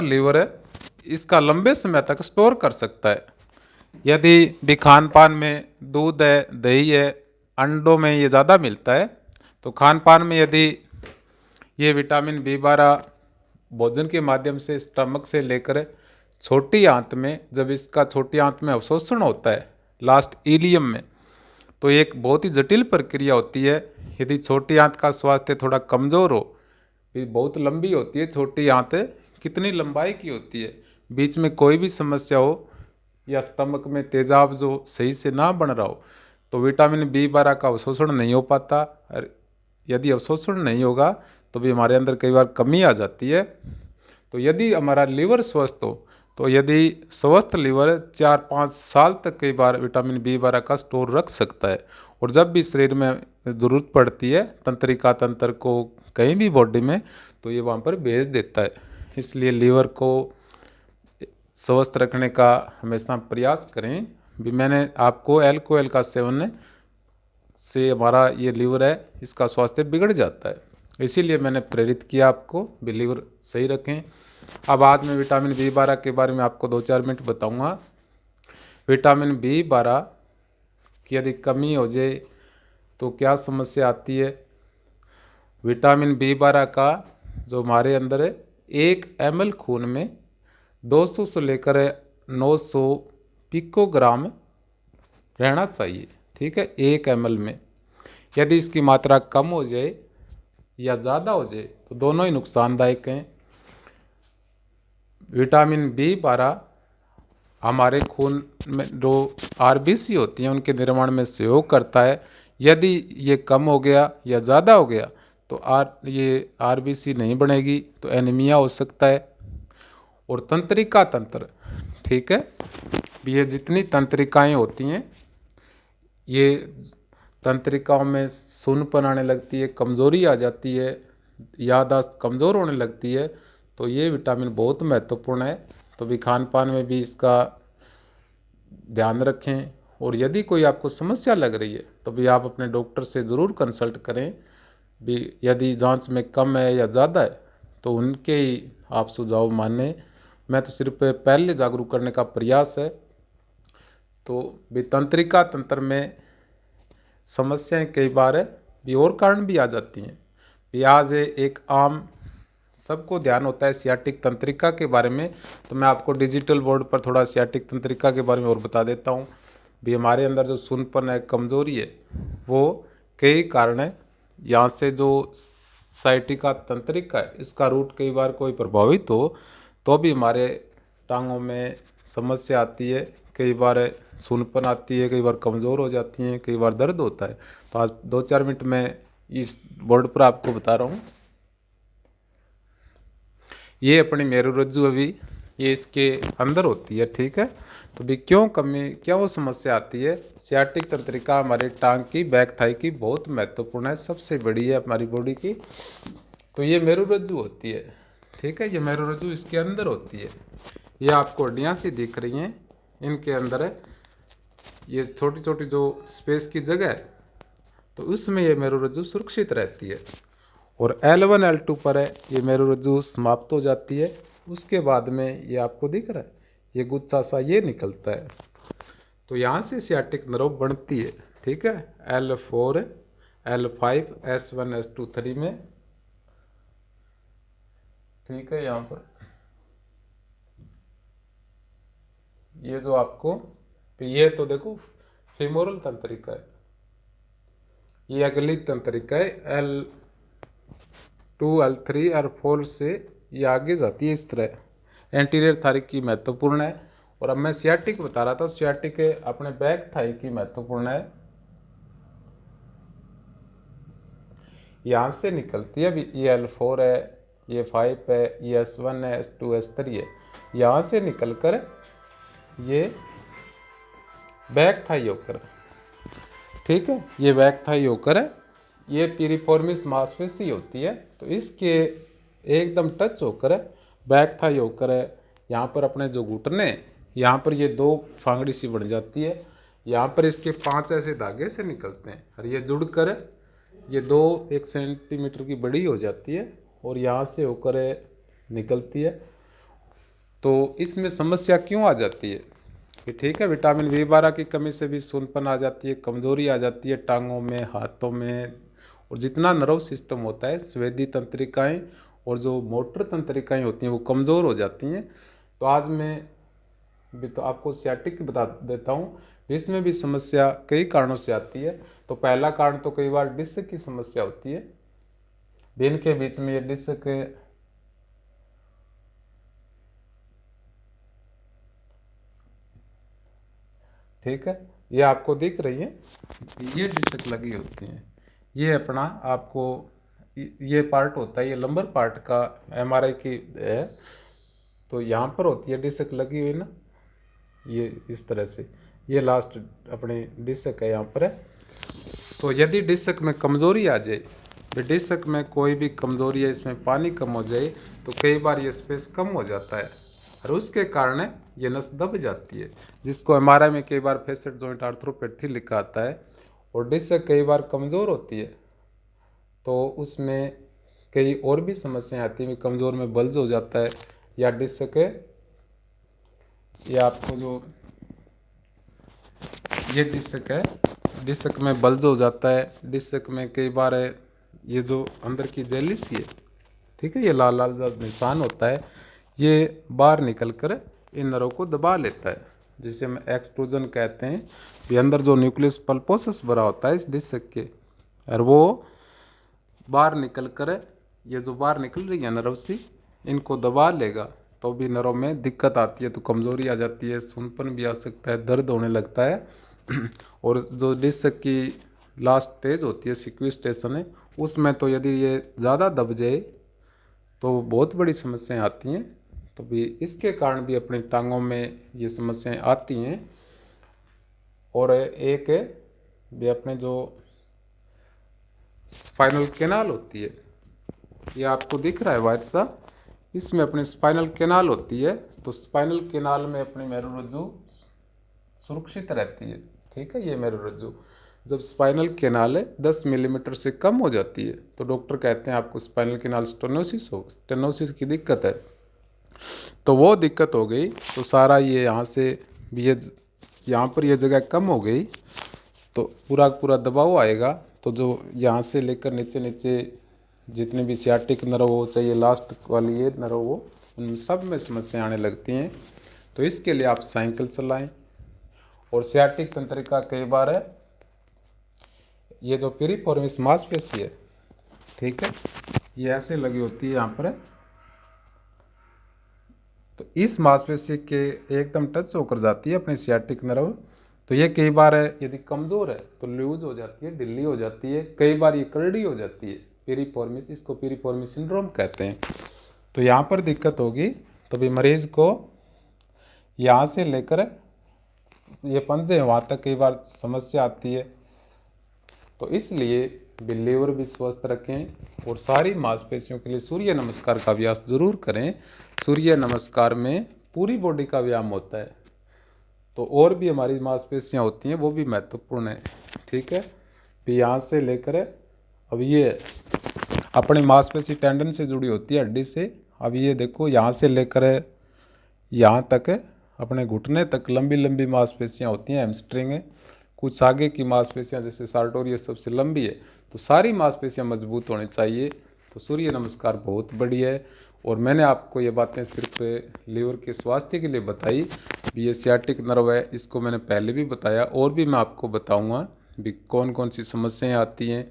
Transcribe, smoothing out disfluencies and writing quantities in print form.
Liver है इसका लंबे समय तक स्टोर कर सकता है। यदि भी खान पान में दूध है, दही है, अंडों में ये ज़्यादा मिलता है, तो खान पान में यदि ये विटामिन B12 भोजन के माध्यम से स्टमक से लेकर छोटी आंत में, जब इसका छोटी आंत में अवशोषण होता है लास्ट इलियम में, तो एक बहुत ही जटिल प्रक्रिया होती है। यदि छोटी आंत का स्वास्थ्य थोड़ा कमज़ोर हो, भी बहुत लंबी होती है छोटी आंत, कितनी लंबाई की होती है, बीच में कोई भी समस्या हो या स्टमक में तेजाब जो सही से ना बन रहा हो, तो विटामिन B12 का अवशोषण नहीं हो पाता। और यदि अवशोषण नहीं होगा तो भी हमारे अंदर कई बार कमी आ जाती है। तो यदि हमारा लीवर स्वस्थ हो, तो यदि स्वस्थ लीवर 4-5 साल तक कई बार विटामिन B12 का स्टोर रख सकता है। और जब भी शरीर में ज़रूरत पड़ती है तंत्रिका तंत्र को कहीं भी बॉडी में, तो ये वहाँ पर भेज देता है। इसलिए लीवर को स्वस्थ रखने का हमेशा प्रयास करें। भी मैंने आपको एल्कोहल का सेवन से हमारा ये लीवर है इसका स्वास्थ्य बिगड़ जाता है, इसीलिए मैंने प्रेरित किया आपको भी लीवर सही रखें। अब आज मैं विटामिन B12 के बारे में आपको 2-4 मिनट बताऊंगा। विटामिन B12 की यदि कमी हो जाए तो क्या समस्या आती है। विटामिन B12 का जो हमारे अंदर है 1 ml खून में 200 से लेकर 900 पिकोग्राम रहना चाहिए, ठीक है, 1 ml में। यदि इसकी मात्रा कम हो जाए या ज़्यादा हो जाए तो दोनों ही नुकसानदायक हैं। विटामिन B12 हमारे खून में जो RBC होती हैं उनके निर्माण में सहयोग करता है। यदि ये कम हो गया या ज़्यादा हो गया तो ये RBC नहीं बनेगी, तो एनीमिया हो सकता है। और तंत्रिका तंत्र, ठीक है, ये जितनी तंत्रिकाएं होती हैं, ये तंत्रिकाओं में सूनपन आने लगती है, कमज़ोरी आ जाती है, याददाश्त कमज़ोर होने लगती है, तो ये विटामिन बहुत महत्वपूर्ण है। तो भी खान पान में भी इसका ध्यान रखें। और यदि कोई आपको समस्या लग रही है तो भी आप अपने डॉक्टर से ज़रूर कंसल्ट करें। भी यदि जांच में कम है या ज़्यादा है तो उनके ही आप सुझाव मानें। मैं तो सिर्फ पहले जागरूक करने का प्रयास है। तो भी तंत्रिका तंत्र में समस्याएं कई बार है भी और कारण भी आ जाती हैं। भी आज एक आम सबको ध्यान होता है सियाटिक तंत्रिका के बारे में, तो मैं आपको डिजिटल बोर्ड पर थोड़ा सियाटिक तंत्रिका के बारे में और बता देता हूँ। भी हमारे अंदर जो सूनपन है, कमज़ोरी है, वो कई कारण है। यहाँ से जो साइटिका तंत्रिका है इसका रूट कई बार कोई प्रभावित हो तो भी हमारे टांगों में समस्या आती है, कई बार सूनपन आती है, कई बार कमज़ोर हो जाती हैं, कई बार दर्द होता है। तो आज 2-4 मिनट में इस बोर्ड पर आपको बता रहा हूँ। ये अपनी मेरुरज्जु अभी ये इसके अंदर होती है, ठीक है। तो भी क्यों समस्या आती है। सियाटिक तंत्रिका हमारे टांग की, बैक थाई की बहुत महत्वपूर्ण है, सबसे बड़ी है हमारी बॉडी की। तो ये मेरुरज्जु होती है, ठीक है, ये मेरुरज्जु इसके अंदर होती है। ये आपको हड्डियाँ सी दिख रही हैं, इनके अंदर है ये छोटी छोटी जो स्पेस की जगह है, तो उसमें ये मेरुरज्जु सुरक्षित रहती है। और L1 L2 पर है ये मेरुरज्जु समाप्त हो जाती है। उसके बाद में ये आपको दिख रहा है ये गुच्छा सा ये निकलता है, तो यहाँ से सियाटिक नर्व बनती है, ठीक है, L4 L5 S1 S2 3 में, ठीक है। यहाँ पर ये जो आपको ये तो देखो फीमोरल तंत्रिका है, ये अगली तंत्रिका है L2 L3 L4 से ये आगे जाती है इस तरह। एंटीरियर थाई की महत्वपूर्ण है। और अब मैं सियाटिक बता रहा था, सियाटिक अपने बैक थाई की महत्वपूर्ण है, यहाँ से निकलती है। अभी ये L4 है, ये 5 है, ये S1 है, S2 S3 है, यहाँ से निकल कर ये बैक थाई होकर, ठीक है, ये बैक थाई होकर ये पीरिफॉर्मिस मांसपेशी होती है, तो इसके एकदम टच होकर बैक थाई होकर यहाँ पर अपने जो घुटने, यहाँ पर ये 2 फांगड़ी सी बन जाती है। यहाँ पर इसके 5 ऐसे धागे से निकलते हैं और ये जुड़कर ये 1 सेंटीमीटर की बड़ी हो जाती है और यहाँ से होकर निकलती है। तो इसमें समस्या क्यों आ जाती है कि ठीक है, विटामिन B12 की कमी से भी सूनपन आ जाती है, कमज़ोरी आ जाती है टांगों में, हाथों में, और जितना नर्व सिस्टम होता है, स्वेदी तंत्रिकाएं और जो मोटर तंत्रिकाएं होती हैं वो कमज़ोर हो जाती हैं। तो आज मैं भी तो आपको सियाटिक बता देता हूँ। इसमें भी समस्या कई कारणों से आती है। तो पहला कारण तो कई बार डिस्क की समस्या होती है, बेन के बीच में ये डिस्क ठीक है, ये आपको दिख रही है, ये डिस्क लगी होती है। ये अपना आपको ये पार्ट होता है, ये लंबर पार्ट का MRI की है। तो यहाँ पर होती है डिस्क लगी हुई ना, ये इस तरह से, ये लास्ट अपनी डिस्क है यहाँ पर है। तो यदि डिस्क में कमज़ोरी आ जाए, तो डिस्क में कोई भी कमज़ोरी है, इसमें पानी कम हो जाए, तो कई बार ये स्पेस कम हो जाता है और उसके कारण ये नस दब जाती है, जिसको MRI में कई बार फैसेट जॉइंट आर्थ्रोपैथी लिखा आता है। और डिस्क कई बार कमज़ोर होती है, तो उसमें कई और भी समस्याएं आती हैं, कमज़ोर में बल्ज हो जाता है, या डिस्क या आपको जो ये डिस्क है, डिस्क में बल्ज हो जाता है। डिस्क में कई बार है ये जो अंदर की जेली सी है, ठीक है, ये लाल लाल जो निशान होता है, ये बाहर निकल कर इन नरों को दबा लेता है, जिसे हम एक्सट्रूजन कहते हैं। ये अंदर जो न्यूक्लियस पल्पोसस भरा होता है इस डिस्क के, और वो बाहर निकल कर, ये जो बाहर निकल रही है नर्व सी, इनको दबा लेगा, तो भी नरों में दिक्कत आती है, तो कमज़ोरी आ जाती है, सूनपन भी आ सकता है, दर्द होने लगता है। और जो डिस्क की लास्ट स्टेज होती है, सिक्वेस्टेशन है, उसमें तो यदि ये ज़्यादा दब जाए तो बहुत बड़ी समस्याएं आती हैं। तो भी इसके कारण भी अपनी टांगों में ये समस्याएं आती हैं। और एक है भी अपने जो स्पाइनल कैनाल होती है, ये आपको दिख रहा है वाइट सा, इसमें अपनी स्पाइनल कैनाल होती है। तो स्पाइनल कैनाल में अपनी मेरुरज्जु सुरक्षित रहती है, ठीक है। ये मेरुरज्जु जब स्पाइनल कैनाल है 10 मिलीमीटर से कम हो जाती है, तो डॉक्टर कहते हैं आपको स्पाइनल कैनाल स्टेनोसिस की दिक्कत है। तो वो दिक्कत हो गई, तो सारा ये यहाँ से भी ये यहाँ पर ये जगह कम हो गई, तो पूरा पूरा दबाव आएगा। तो जो यहाँ से लेकर नीचे नीचे जितने भी सियाटिक नर्व हो, चाहिए लास्ट वाली ये नर्व हो, उन सब में समस्या आने लगती हैं। तो इसके लिए आप साइकिल चलाएं। और सियाटिक तंत्रिका कई बार है, ये जो पिरिफॉर्मिस मांसपेशी है, ठीक है, ये ऐसे लगी होती है यहाँ पर, तो इस मांसपेशी के एकदम टच होकर जाती है अपनी सियाटिक नर्व। तो ये कई बार है यदि कमज़ोर है तो लूज हो जाती है, ढीली हो जाती है, कई बार ये करड़ी हो जाती है, पिरिफॉर्मिस, इसको पिरिफॉर्मिस सिंड्रोम कहते हैं। तो यहाँ पर दिक्कत होगी, तो भी मरीज को यहाँ से लेकर ये पंजे वहाँ तक कई बार समस्या आती है। तो इसलिए भी लीवर भी स्वस्थ रखें और सारी मांसपेशियों के लिए सूर्य नमस्कार का अभ्यास जरूर करें। सूर्य नमस्कार में पूरी बॉडी का व्यायाम होता है, तो और भी हमारी मांसपेशियां होती हैं, वो भी महत्वपूर्ण है, ठीक है। फिर यहाँ से लेकर अब ये अपनी मांसपेशी टेंडन से जुड़ी होती है, हड्डी से। अब ये देखो यहाँ से लेकर यहाँ तक अपने घुटने तक लंबी लंबी मांसपेशियां होती हैं, हैमस्ट्रिंग है। कुछ आगे की मांसपेशियां जैसे सार्टोरियस सबसे लंबी है, तो सारी मांसपेशियां मजबूत होनी चाहिए। तो सूर्य नमस्कार बहुत बढ़िया है। और मैंने आपको ये बातें सिर्फ लीवर के स्वास्थ्य के लिए बताई। ये सियाटिक नर्व है, इसको मैंने पहले भी बताया, और भी मैं आपको बताऊंगा भी कौन कौन सी समस्याएं आती हैं।